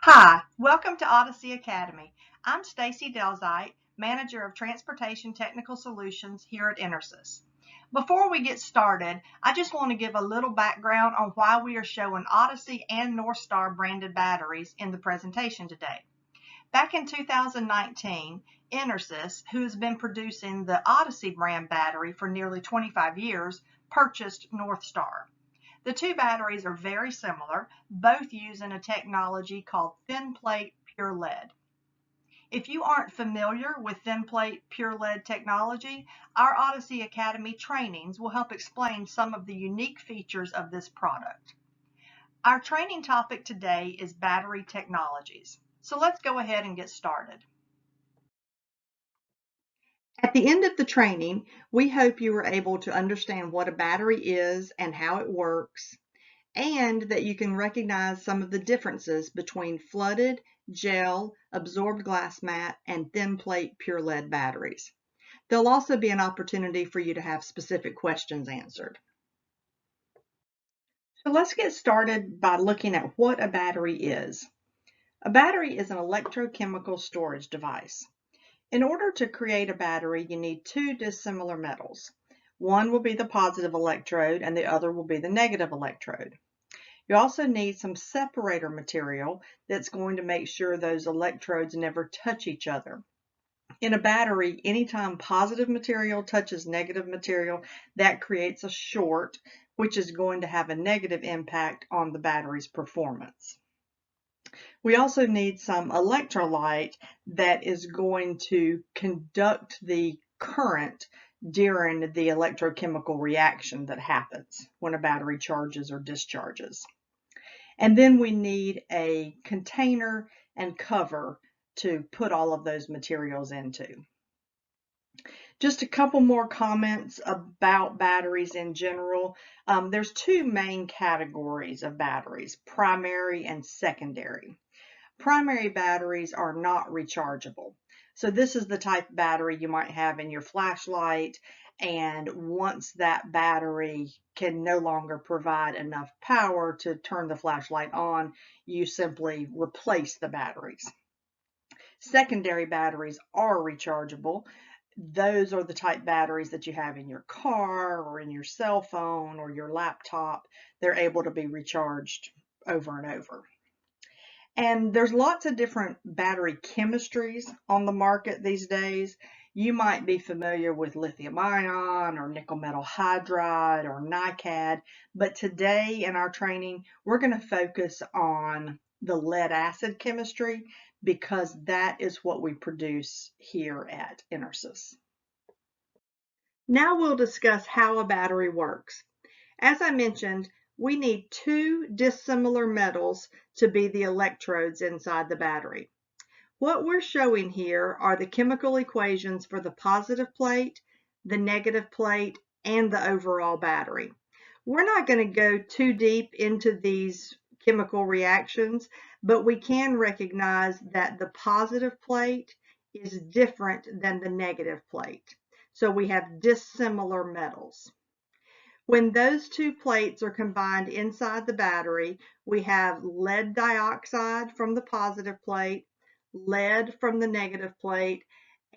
Hi, welcome to ODYSSEY Academy. I'm Stacy Delzite, Manager of Transportation Technical Solutions here at EnerSys. Before we get started, I just want to give a little background on why we are showing ODYSSEY and Northstar branded batteries in the presentation today. Back in 2019, EnerSys, who has been producing the ODYSSEY brand battery for nearly 25 years, purchased Northstar. The two batteries are very similar, both using a technology called thin plate pure lead. If you aren't familiar with thin plate pure lead technology, our ODYSSEY Academy trainings will help explain some of the unique features of this product. Our training topic today is battery technologies. So let's go ahead and get started. At the end of the training, we hope you were able to understand what a battery is and how it works, and that you can recognize some of the differences between flooded, gel, absorbed glass mat, and thin plate pure lead batteries. There'll also be an opportunity for you to have specific questions answered. So let's get started by looking at what a battery is. A battery is an electrochemical storage device. In order to create a battery, you need two dissimilar metals. One will be the positive electrode and the other will be the negative electrode. You also need some separator material that's going to make sure those electrodes never touch each other. In a battery, anytime positive material touches negative material, that creates a short, which is going to have a negative impact on the battery's performance. We also need some electrolyte that is going to conduct the current during the electrochemical reaction that happens when a battery charges or discharges. And then we need a container and cover to put all of those materials into. Just a couple more comments about batteries in general. There's two main categories of batteries, primary and secondary. Primary batteries are not rechargeable. So this is the type of battery you might have in your flashlight, and once that battery can no longer provide enough power to turn the flashlight on, you simply replace the batteries. Secondary batteries are rechargeable. Those are the type batteries that you have in your car or in your cell phone or your laptop. They're able to be recharged over and over. And there's lots of different battery chemistries on the market these days. You might be familiar with lithium ion or nickel metal hydride or NiCad, but today in our training, we're going to focus on the lead acid chemistry because that is what we produce here at EnerSys. Now we'll discuss how a battery works. As I mentioned, we need two dissimilar metals to be the electrodes inside the battery. What we're showing here are the chemical equations for the positive plate, the negative plate, and the overall battery. We're not going to go too deep into these chemical reactions, but we can recognize that the positive plate is different than the negative plate. So we have dissimilar metals. When those two plates are combined inside the battery, we have lead dioxide from the positive plate, lead from the negative plate,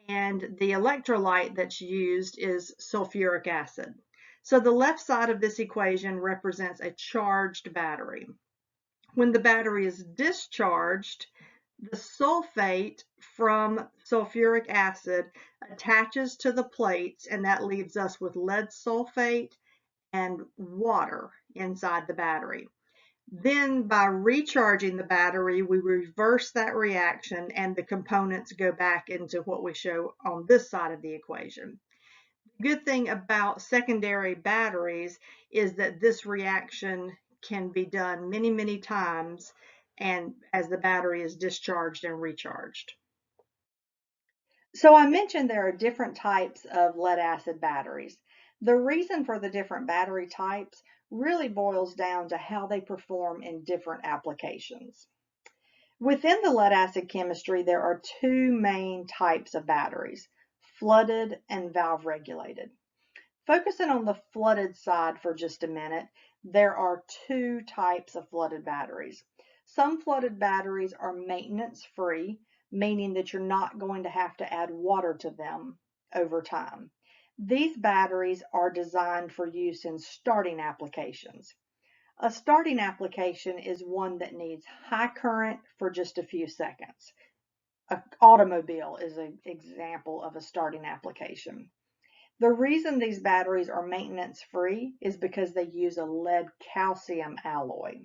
and the electrolyte that's used is sulfuric acid. So the left side of this equation represents a charged battery. When the battery is discharged, the sulfate from sulfuric acid attaches to the plates, and that leaves us with lead sulfate and water inside the battery. Then by recharging the battery, we reverse that reaction and the components go back into what we show on this side of the equation. The good thing about secondary batteries is that this reaction can be done many, many times and as the battery is discharged and recharged. So I mentioned there are different types of lead acid batteries. The reason for the different battery types really boils down to how they perform in different applications. Within the lead acid chemistry, there are two main types of batteries, flooded and valve regulated. Focusing on the flooded side for just a minute, there are two types of flooded batteries. Some flooded batteries are maintenance free, meaning that you're not going to have to add water to them over time. These batteries are designed for use in starting applications. A starting application is one that needs high current for just a few seconds. An automobile is an example of a starting application. The reason these batteries are maintenance free is because they use a lead calcium alloy.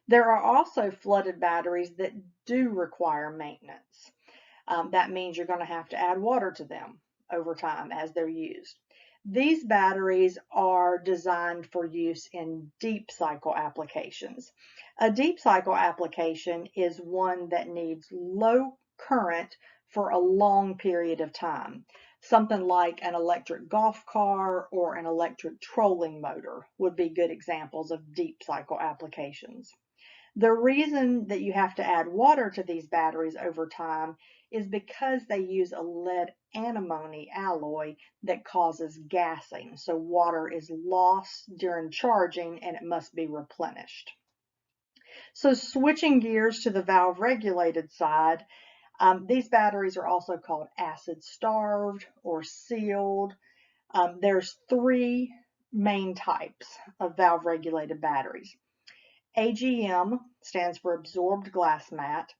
There are also flooded batteries that do require maintenance. That means you're going to have to add water to them over time as they're used. These batteries are designed for use in deep cycle applications. A deep cycle application is one that needs low current for a long period of time. Something like an electric golf car or an electric trolling motor would be good examples of deep cycle applications. The reason that you have to add water to these batteries over time is because they use a lead antimony alloy that causes gassing. So water is lost during charging and it must be replenished. So switching gears to the valve regulated side, these batteries are also called acid starved or sealed. There's three main types of valve regulated batteries. AGM stands for absorbed glass mat.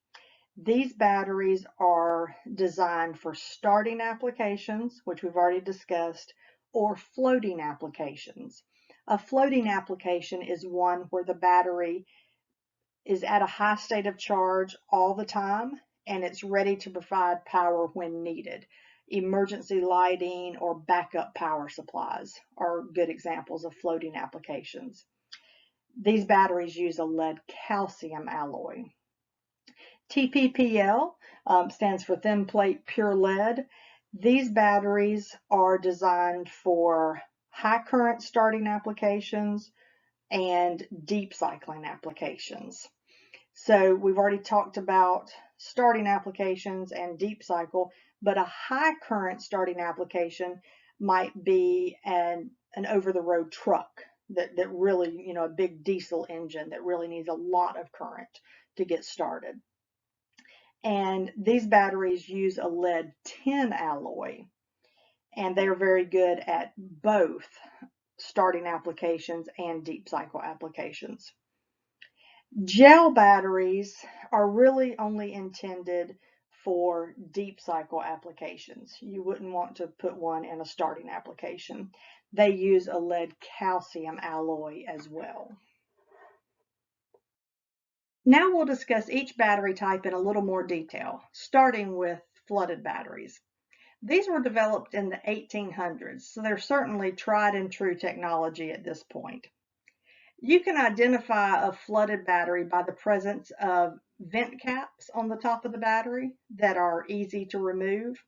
These batteries are designed for starting applications, which we've already discussed, or floating applications. A floating application is one where the battery is at a high state of charge all the time and it's ready to provide power when needed. Emergency lighting or backup power supplies are good examples of floating applications. These batteries use a lead calcium alloy. TPPL stands for thin plate pure lead. These batteries are designed for high current starting applications and deep cycling applications. So we've already talked about starting applications and deep cycle, but a high current starting application might be an over-the-road truck that really, a big diesel engine that really needs a lot of current to get started. And these batteries use a lead tin alloy, and they're very good at both starting applications and deep cycle applications. Gel batteries are really only intended for deep cycle applications. You wouldn't want to put one in a starting application. They use a lead calcium alloy as well. Now we'll discuss each battery type in a little more detail, starting with flooded batteries. These were developed in the 1800s, so they're certainly tried and true technology at this point. You can identify a flooded battery by the presence of vent caps on the top of the battery that are easy to remove.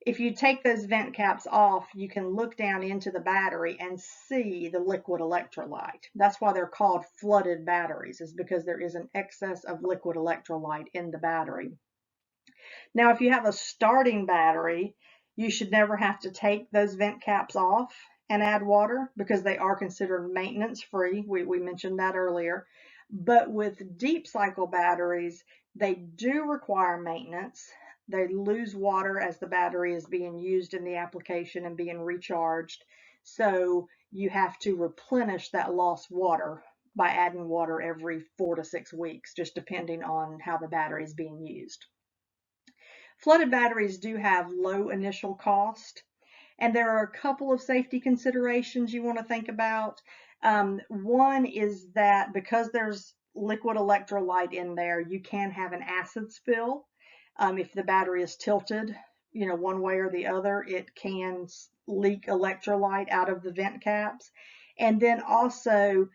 If you take those vent caps off, you can look down into the battery and see the liquid electrolyte. That's why they're called flooded batteries, is because there is an excess of liquid electrolyte in the battery. Now, if you have a starting battery, you should never have to take those vent caps off and add water because they are considered maintenance free. We mentioned that earlier. But with deep cycle batteries, they do require maintenance. They lose water as the battery is being used in the application and being recharged. So you have to replenish that lost water by adding water every 4 to 6 weeks, just depending on how the battery is being used. Flooded batteries do have low initial cost, and there are a couple of safety considerations you want to think about. One is that because there's liquid electrolyte in there, you can have an acid spill. If the battery is tilted, one way or the other, it can leak electrolyte out of the vent caps. And then also,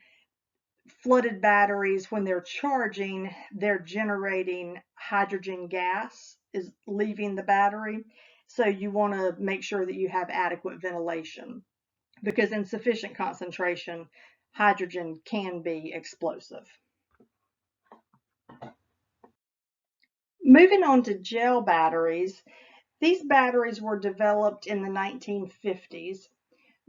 flooded batteries, when they're charging, they're generating hydrogen gas is leaving the battery. So you want to make sure that you have adequate ventilation because in sufficient concentration, hydrogen can be explosive. Moving on to gel batteries, these batteries were developed in the 1950s.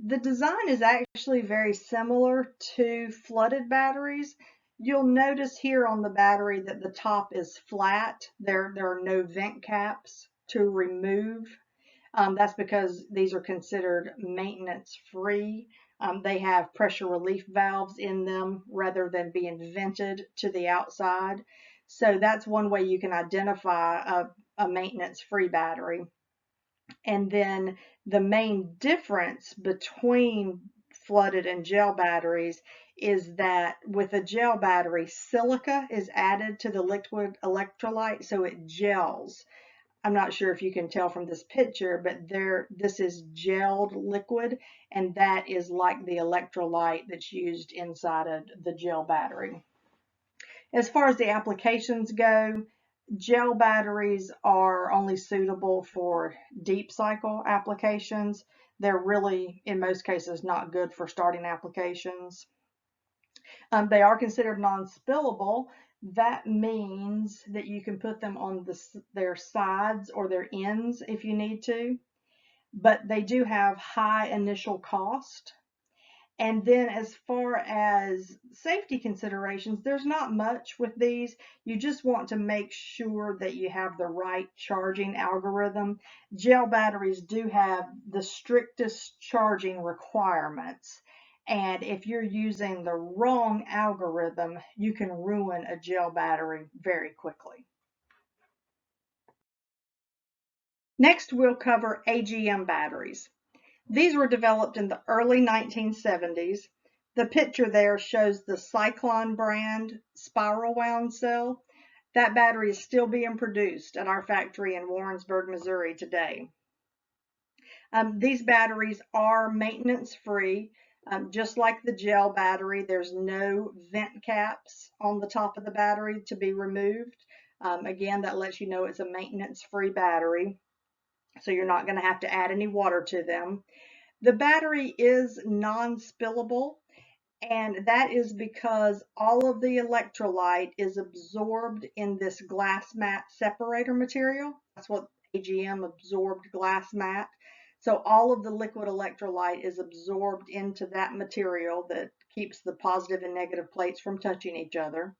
The design is actually very similar to flooded batteries. You'll notice here on the battery that the top is flat. There are no vent caps to remove. That's because these are considered maintenance free. They have pressure relief valves in them rather than being vented to the outside. So that's one way you can identify a maintenance free battery. And then the main difference between flooded and gel batteries is that with a gel battery, silica is added to the liquid electrolyte so it gels. I'm not sure if you can tell from this picture, but this is gelled liquid, and that is like the electrolyte that's used inside of the gel battery. As far as the applications go, gel batteries are only suitable for deep cycle applications. They're really, in most cases, not good for starting applications. They are considered non-spillable. That means that you can put them on their sides or their ends if you need to, but they do have high initial cost. And then as far as safety considerations, there's not much with these. You just want to make sure that you have the right charging algorithm. Gel batteries do have the strictest charging requirements. And if you're using the wrong algorithm, you can ruin a gel battery very quickly. Next, we'll cover AGM batteries. These were developed in the early 1970s. The picture there shows the Cyclone brand spiral wound cell. That battery is still being produced at our factory in Warrensburg, Missouri today. These batteries are maintenance free. Just like the gel battery, there's no vent caps on the top of the battery to be removed. Again, that lets you know it's a maintenance free battery, so you're not going to have to add any water to them. The battery is non-spillable, and that is because all of the electrolyte is absorbed in this glass mat separator material. That's what AGM absorbed glass mat. So all of the liquid electrolyte is absorbed into that material that keeps the positive and negative plates from touching each other.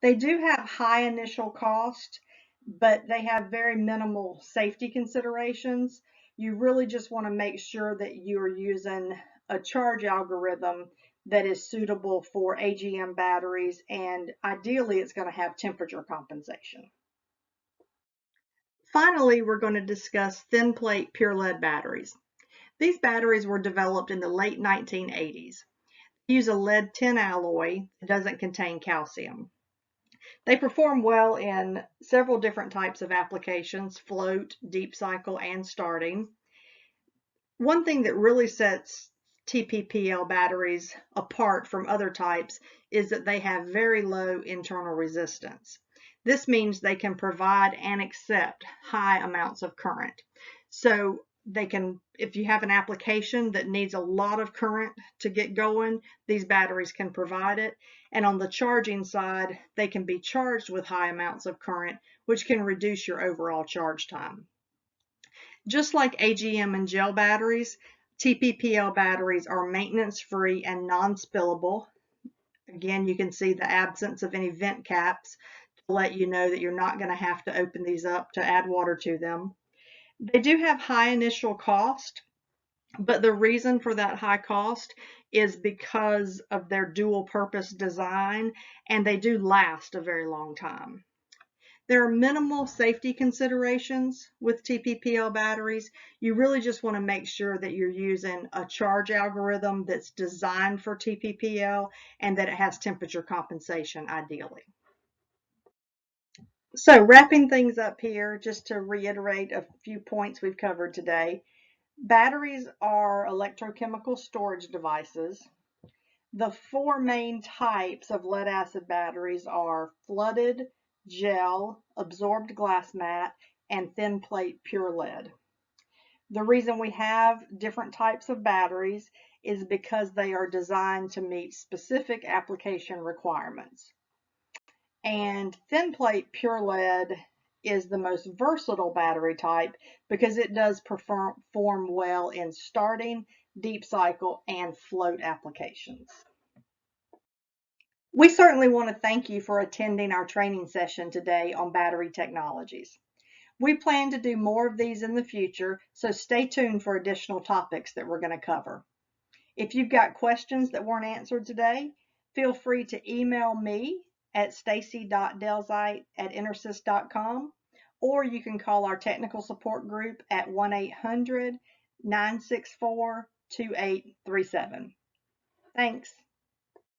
They do have high initial cost, but they have very minimal safety considerations. You really just want to make sure that you're using a charge algorithm that is suitable for AGM batteries, and ideally it's going to have temperature compensation. Finally, we're going to discuss thin plate pure lead batteries. These batteries were developed in the late 1980s. They use a lead tin alloy that doesn't contain calcium. They perform well in several different types of applications: float, deep cycle, and starting. One thing that really sets TPPL batteries apart from other types is that they have very low internal resistance. This means they can provide and accept high amounts of current. So they can, if you have an application that needs a lot of current to get going, these batteries can provide it. And on the charging side, they can be charged with high amounts of current, which can reduce your overall charge time. Just like AGM and gel batteries, TPPL batteries are maintenance-free and non-spillable. Again, you can see the absence of any vent caps to let you know that you're not going to have to open these up to add water to them. They do have high initial cost, but the reason for that high cost is because of their dual purpose design, and they do last a very long time. There are minimal safety considerations with TPPL batteries. You really just want to make sure that you're using a charge algorithm that's designed for TPPL and that it has temperature compensation ideally. So wrapping things up here, just to reiterate a few points we've covered today. Batteries are electrochemical storage devices. The four main types of lead acid batteries are flooded, gel, absorbed glass mat, and thin plate pure lead. The reason we have different types of batteries is because they are designed to meet specific application requirements. And thin plate pure lead is the most versatile battery type because it does perform well in starting, deep cycle, and float applications. We certainly want to thank you for attending our training session today on battery technologies. We plan to do more of these in the future, so stay tuned for additional topics that we're going to cover. If you've got questions that weren't answered today, feel free to email me at stacy.delzite@intersys.com, or you can call our technical support group at 1-800-964-2837. Thanks.